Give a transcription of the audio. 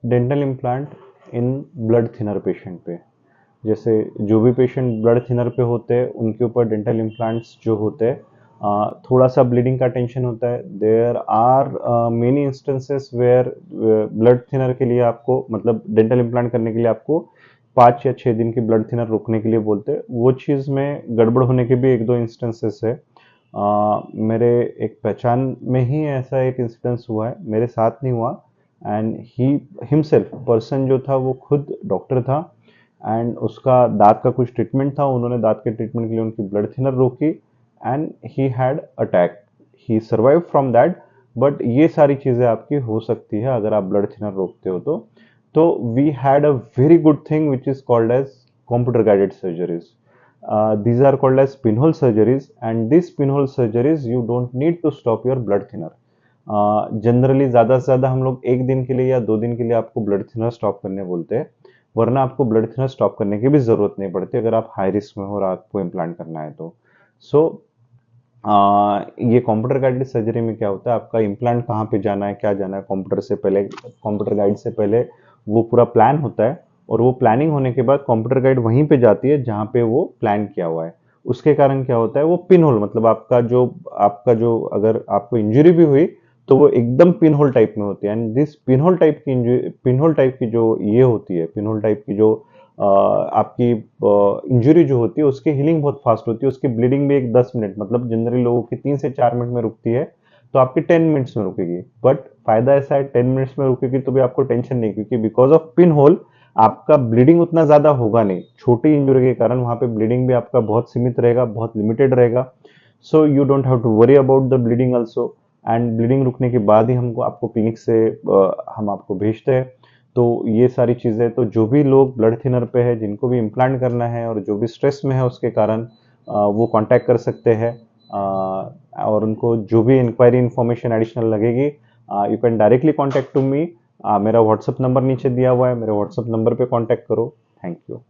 Dental implant in blood thinner patient पे। जैसे जो भी पेशेंट ब्लड थिनर पे होते हैं उनके ऊपर डेंटल इम्प्लांट्स जो होते हैं थोड़ा सा ब्लीडिंग का टेंशन होता है। There are many instances where blood thinner के लिए आपको मतलब डेंटल इम्प्लांट करने के लिए आपको 5 या 6 दिन की ब्लड थिनर रोकने के लिए बोलते हैं। वो चीज़ में गड़बड़ होने के भी 1-2 इंस्टेंसेस है। मेरे एक पहचान में ही ऐसा एक इंसिडेंस हुआ है, मेरे साथ नहीं हुआ। एंड ही हिमसेल्फ पर्सन जो था वो खुद डॉक्टर था एंड उसका दांत का कुछ ट्रीटमेंट था, उन्होंने दांत के ट्रीटमेंट के लिए उनकी ब्लड थिनर रोकी and he had attack. He survive from that. But ये सारी चीज़ें आपकी हो सकती है अगर आप ब्लड थिनर रोकते हो तो we had a very good thing which is called as computer guided surgeries. These are called as pinhole surgeries, and these pinhole surgeries you don't need to stop your blood thinner. Generally ज़्यादा से ज़्यादा हम लोग 1 दिन के लिए या 2 दिन के लिए आपको ब्लड थिनर स्टॉप करने बोलते हैं, वरना आपको ब्लड थिनर स्टॉप करने की भी ज़रूरत नहीं पड़ती अगर आप हाई रिस्क में हो और आपको इम्प्लांट करना है तो। सो ये कंप्यूटर गाइडेड सर्जरी में क्या होता है, आपका इम्प्लांट कहाँ पे जाना है, क्या जाना है, कंप्यूटर गाइड से पहले वो पूरा प्लान होता है और वो प्लानिंग होने के बाद कंप्यूटर गाइड वहीं पे जाती है जहाँ पे वो प्लान किया हुआ है। उसके कारण क्या होता है, वो पिन होल मतलब आपका जो अगर आपको इंजरी भी हुई तो वो एकदम पिन होल टाइप में होती है। And this pin hole type की जो ये होती है, पिन होल टाइप की जो आपकी इंजरी जो होती है उसकी हीलिंग बहुत फास्ट होती है, उसकी ब्लीडिंग भी एक 10 मिनट मतलब जनरली लोगों की 3 से 4 मिनट में रुकती है, तो आपकी 10 मिनट्स में रुकेगी। बट फायदा ऐसा है 10 मिनट्स में रुकेगी तो भी आपको टेंशन नहीं, क्योंकि बिकॉज ऑफ पिन होल आपका ब्लीडिंग उतना ज्यादा होगा नहीं। छोटी इंजरी के कारण वहां पे ब्लीडिंग भी आपका बहुत सीमित रहेगा, बहुत लिमिटेड रहेगा। So you don't have to worry about the bleeding also. And bleeding रुकने के बाद ही हमको आपको क्लिनिक से हम आपको भेजते हैं। तो ये सारी चीज़ें, तो जो भी लोग ब्लड थिनर पे है, जिनको भी इम्प्लांट करना है और जो भी स्ट्रेस में है उसके कारण वो कांटेक्ट कर सकते हैं। और उनको जो भी इंक्वायरी इन्फॉर्मेशन एडिशनल लगेगी you can directly contact to me. मेरा व्हाट्सअप नंबर नीचे दिया हुआ है, मेरे व्हाट्सअप नंबर पे कांटेक्ट करो। Thank you.